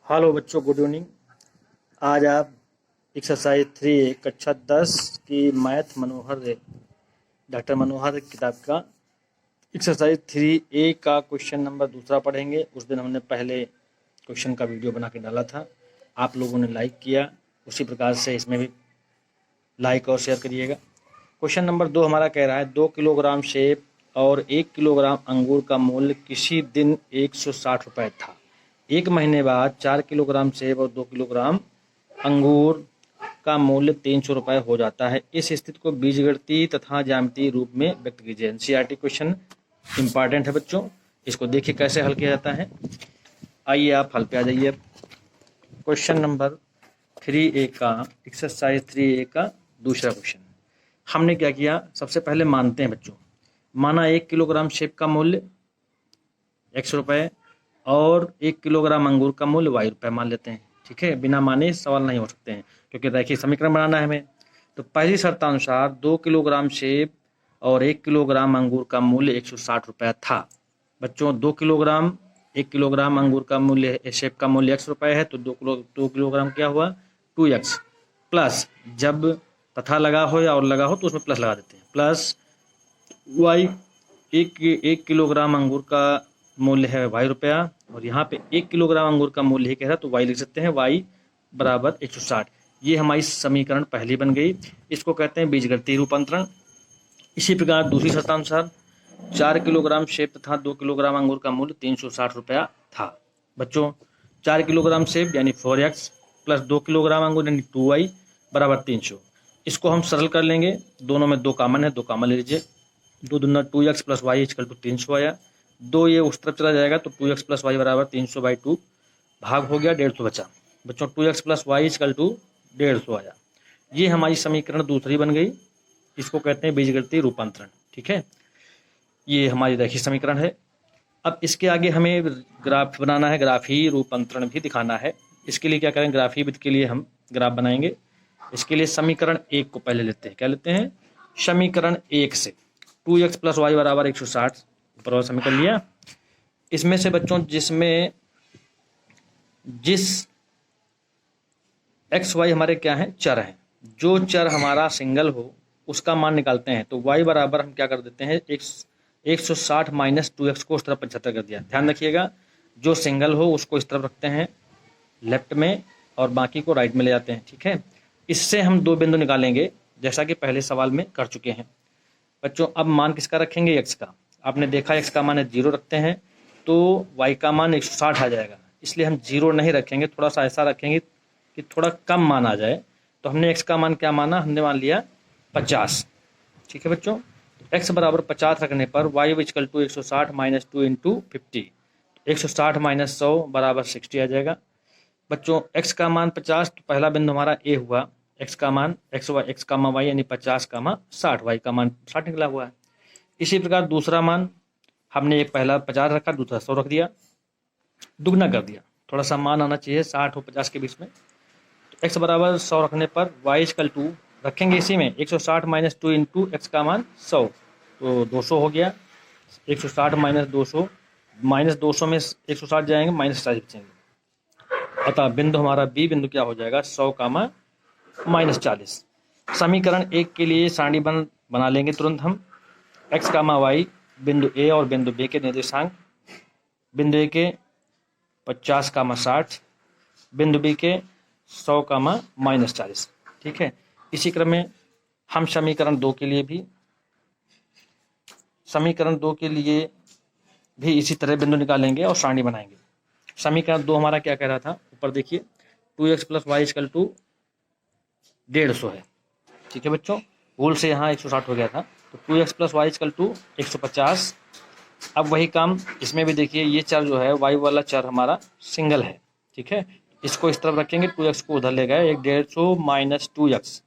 Hello बच्चों, good evening. आज आप एक्सरसाइज 3 कक्षा 10 की मैथ मनोहर डॉक्टर मनोहर किताब का एक्सरसाइज 3A का क्वेश्चन नंबर दूसरा पढ़ेंगे। उस दिन हमने पहले क्वेश्चन का वीडियो बना के डाला था, आप लोगों ने लाइक किया, उसी प्रकार से इसमें भी लाइक और शेयर करिएगा। क्वेश्चन नंबर 2 हमारा कह रहा है 2 किलोग्राम सेब और 1 किलोग्राम अंगूर का मूल्य किसी दिन 160 रुपये था। एक महीने बाद 4 किलोग्राम सेब और 2 किलोग्राम अंगूर का मूल्य 300 रुपये हो जाता है। इस स्थिति को बीजगणितीय तथा ज्यामितीय रूप में व्यक्त कीजिए। एनसीईआरटी क्वेश्चन इंपॉर्टेंट है बच्चों, इसको देखिए कैसे हल किया जाता है। आइए आप हल पे आ जाइए। क्वेश्चन नंबर 3A का एक्सरसाइज 3A का दूसरा क्वेश्चन हमने क्या किया, सबसे पहले मानते हैं बच्चों। माना 1 किलोग्राम सेब का मूल्य x रुपये और 1 किलोग्राम अंगूर का मूल्य y रुपये मान लेते हैं। ठीक है, बिना माने सवाल नहीं हो सकते हैं क्योंकि रैखिक समीकरण बनाना है हमें। तो पहली शर्तानुसार 2 किलोग्राम सेब और 1 किलोग्राम अंगूर का मूल्य 160 रुपये था। बच्चों 1 किलोग्राम अंगूर का मूल्य, सेब का मूल्य x रुपये है, तो 2 किलोग्राम क्या हुआ 2x प्लस, जब तथा लगा हो या और लगा हो तो उसमें प्लस लगा देते हैं, प्लस y 1 किलोग्राम अंगूर का मूल्य है y रुपया और यहाँ पे 1 किलोग्राम अंगूर का मूल्य ही कह रहा, तो y लिख सकते हैं, y बराबर 160। ये हमारी समीकरण पहली बन गई। इसको कहते हैं बीजगणितीय रूपांतरण। इसी प्रकार दूसरी शर्तानुसार 4 किलोग्राम सेब तथा 2 किलोग्राम अंगूर का मूल्य 360 रुपया था। बच्चों 4 किलोग्राम सेब यानी 4x प्लस 2 किलोग्राम अंगूर यानी 2y बराबर 300। इसको हम सरल कर लेंगे, दोनों में 2 कॉमन है, 2 कॉमन ले लीजिए। 2 दूना 2x plus Y equal to 300 आया। 2 ये उस तरफ चला जाएगा तो 2x प्लस वाई बराबर 300/2 भाग हो गया 150 बचा। बच्चों 2x plus Y equal to 150 आया। ये हमारी समीकरण दूसरी बन गई। इसको कहते हैं बीजगणितीय रूपांतरण। ठीक है, ये हमारी रैखिक समीकरण है। अब इसके आगे हमें ग्राफ बनाना है, ग्राफीय रूपांतरण भी दिखाना है। इसके लिए क्या करें, ग्राफीय विधि के लिए हम ग्राफ बनाएंगे। इसके लिए समीकरण 1 को पहले लेते हैं। क्या लेते हैं, समीकरण 1 से 2x प्लस वाई बराबर 160 ऊपर वाला समीकरण लिया। इसमें से बच्चों जिस एक्स वाई हमारे क्या हैं, चर हैं, जो चर हमारा सिंगल हो उसका मान निकालते हैं। तो y बराबर हम क्या कर देते हैं, 160 माइनस 2x को उस तरफ 75 कर दिया। ध्यान रखिएगा, जो सिंगल हो उसको इस तरफ रखते हैं लेफ्ट में और बाकी को राइट में ले जाते हैं। ठीक है, इससे हम 2 बिंदु निकालेंगे जैसा कि पहले सवाल में कर चुके हैं। बच्चों अब मान किसका रखेंगे, x का। आपने देखा x का मान है 0 रखते हैं तो y का मान 160 आ जाएगा, इसलिए हम 0 नहीं रखेंगे, थोड़ा सा ऐसा रखेंगे कि थोड़ा कम मान आ जाए। तो हमने x का मान क्या माना, हमने मान लिया 50। ठीक है बच्चों, x बराबर 50 रखने पर y equal to 160 minus 2 into 50, 160 minus 100 बराबर 60 आ जाएगा। बच्चों x का मान 50, तो पहला बिंदु हमारा a हुआ। x का मान x का मान y यानी 50 का मान 60, y का मान 60 निकला हुआ है। इसी प्रकार दूसरा मान हमने एक पहला 50 रखा, दूसरा 100 रख दिया, दुगना कर दिया। थोड़ा सा मान आना चाहिए 60 और 50 के बीच में। तो x बराबर 100 रखने पर y इक्वल टू रखेंगे इसी में 160 माइनस 2 इंटू एक्स का मान 100, तो 200 हो गया। 160 माइनस 200 में 160 जाएंगे, माइनस 40 बचेंगे। अतः बिंदु हमारा बी बिंदु क्या हो जाएगा, 100 का माइनस 40। समीकरण 1 के लिए सारणी बना लेंगे तुरंत हम। x का y बिंदु ए और बिंदु बी के निर्देशांक, बिंदु ए के 50 का 60, बिंदु बी के 100 का माइनस 40। ठीक है, इसी क्रम में हम समीकरण 2 के लिए भी इसी तरह बिंदु निकालेंगे और सारणी बनाएंगे। समीकरण 2 हमारा क्या कह रहा था, ऊपर देखिए 2x plus Y equal to 150 है। ठीक है बच्चों, भूल से यहाँ 160 हो गया था, तो 2x plus Y equal to 150। अब वही काम इसमें भी देखिए, ये चर जो है y वाला चर हमारा सिंगल है। ठीक है, इसको इस तरफ रखेंगे, 2x को उधर ले गए, 150 माइनस 2x।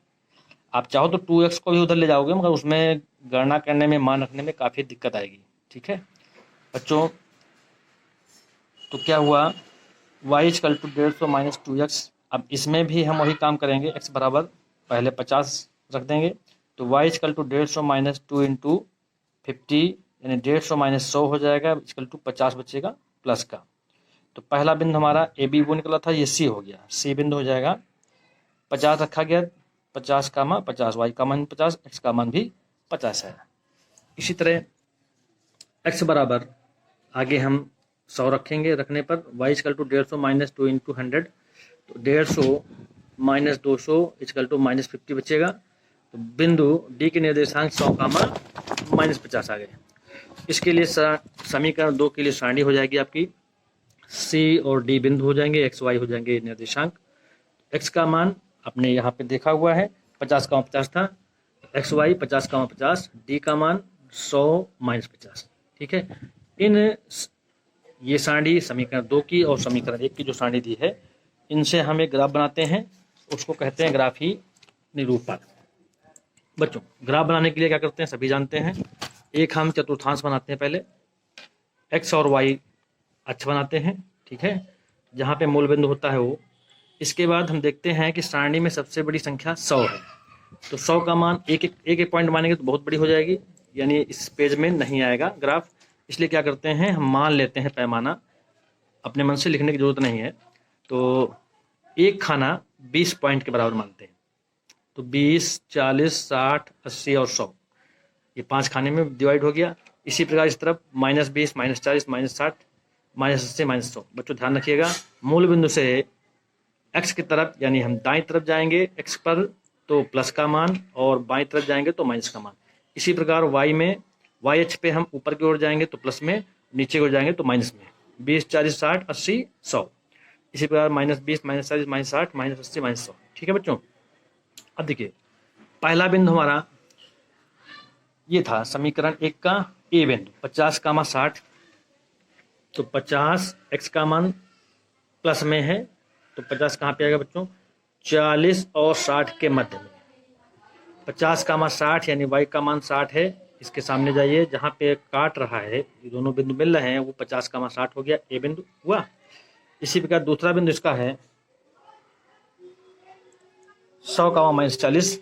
आप चाहो तो 2x को भी उधर ले जाओगे, मगर उसमें गणना करने में, मान रखने में काफ़ी दिक्कत आएगी। ठीक है बच्चों, तो क्या हुआ, y equal to 150 minus 2x। अब इसमें भी हम वही काम करेंगे, x बराबर पहले 50 रख देंगे, तो y equal to 150 minus 2 into 50 यानी 150 माइनस 100 हो जाएगा, इक्वल टू 50 बचेगा प्लस का। तो पहला बिंदु हमारा ए बी वो निकला था, ये सी हो गया, सी बिंदु हो जाएगा। 50 रखा गया, 50 कामा 50, वाई का मान 50, एक्स का मान भी 50 है। इसी तरह एक्स बराबर आगे हम 100 रखेंगे, रखने पर Y equal to 150 minus 2 into 100, तो 150 माइनस 200 इक्वल टू माइनस 50 बचेगा। तो बिंदु डी के निर्देशांक 100 कामा माइनस 50 आ गए। इसके लिए समीकरण 2 के लिए सारणी हो जाएगी आपकी, सी और डी बिंदु हो जाएंगे, एक्स वाई हो जाएंगे निर्देशांक। एक्स का मान आपने यहाँ पे देखा हुआ है 50 का 50 था, एक्स वाई 50 का 50, डी का मान 100 माइनस 50। ठीक है, इन ये सारणी समीकरण 2 की और समीकरण 1 की जो सारणी दी है, इनसे हम एक ग्राफ बनाते हैं, उसको कहते हैं ग्राफी निरूपण। बच्चों ग्राफ बनाने के लिए क्या करते हैं सभी जानते हैं, एक हम चतुर्थांश बनाते हैं, पहले एक्स और वाई अक्ष बनाते हैं। ठीक है, जहाँ पे मूल बिंदु होता है वो। इसके बाद हम देखते हैं कि सारणी में सबसे बड़ी संख्या 100 है, तो 100 का मान एक एक पॉइंट मानेंगे तो बहुत बड़ी हो जाएगी, यानी इस पेज में नहीं आएगा ग्राफ। इसलिए क्या करते हैं, हम मान लेते हैं पैमाना, अपने मन से लिखने की जरूरत नहीं है। तो एक खाना 20 पॉइंट के बराबर मानते हैं, तो 20, 40, 60, 80 और 100, ये 5 खाने में डिवाइड हो गया। इसी प्रकार इस तरफ -20, -40, -60, -80, -100। बच्चों ध्यान रखिएगा, मूल बिंदु से एक्स की तरफ यानी हम दाईं तरफ जाएंगे एक्स पर तो प्लस का मान, और बाईं तरफ जाएंगे तो माइनस का मान। इसी प्रकार वाई में, वाई अक्ष पे हम ऊपर की ओर जाएंगे तो प्लस में, नीचे की ओर जाएंगे तो माइनस में। 20, 40, 60, 80, 100। इसी प्रकार -20, -40, -60, -80, -100। ठीक है बच्चों, अब देखिए पहला बिंदु हमारा ये था समीकरण 1 का ए बिंदु 50 कामा 60, तो 50 एक्स का मान प्लस में है, तो 50 कहाँ पे आएगा बच्चों, 40 और 60 के मध्य में। 50 कामा 60 यानी वाई का मान 60 है, इसके सामने जाइए, जहाँ पे काट रहा है ये दोनों बिंदु मिल रहे हैं वो 50 कामा 60 हो गया, ए बिंदु हुआ। इसी प्रकार दूसरा बिंदु इसका है 100 कामा -40,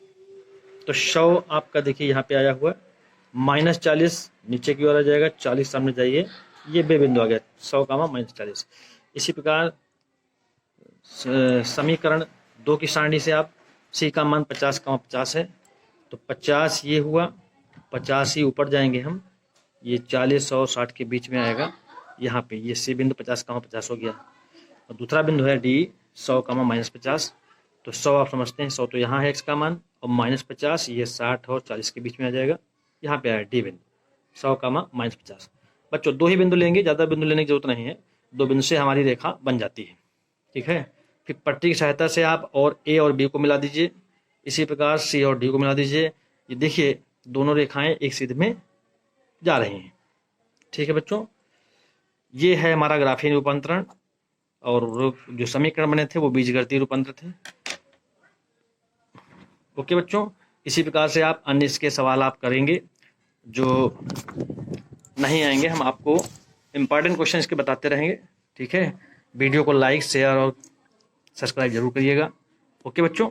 तो 100 आपका देखिए यहाँ पे आया हुआ, -40 नीचे की ओर आ जाएगा, 40 सामने जाइए, ये बे बिंदु आ गया 100 कामा -40। इसी प्रकार समीकरण 2 की सारणी से आप सी का मान 50 कामा 50 है, तो 50 ये हुआ, 50 ही ऊपर जाएंगे हम, ये 40 और 60 के बीच में आएगा, यहाँ पे ये सी बिंदु 50 कामा 50 हो गया। और दूसरा बिंदु है डी 100 कामा -50, तो 100 आप समझते हैं, 100 तो यहाँ है एक्स का मान, और -50 ये 60 और 40 के बीच में आ जाएगा, यहाँ पे आया डी बिंदु 100 कामा -50। बच्चों 2 ही बिंदु लेंगे, ज़्यादा बिंदु लेने की जरूरत नहीं है, 2 बिंदु से हमारी रेखा बन जाती है। ठीक है, फिर पट्टी की सहायता से आप और ए और बी को मिला दीजिए, इसी प्रकार सी और डी को मिला दीजिए, ये देखिए दोनों रेखाएं एक सीध में जा रही हैं। ठीक है बच्चों, ये है हमारा ग्राफीय रूपांतरण, और जो समीकरण बने थे वो बीजगणितीय रूपांतर थे। ओके बच्चों, इसी प्रकार से आप अन्य इसके सवाल आप करेंगे, जो नहीं आएंगे हम आपको इम्पॉर्टेंट क्वेश्चन इसके बताते रहेंगे। ठीक है, वीडियो को लाइक, शेयर और सब्सक्राइब जरूर करिएगा। ओके बच्चों।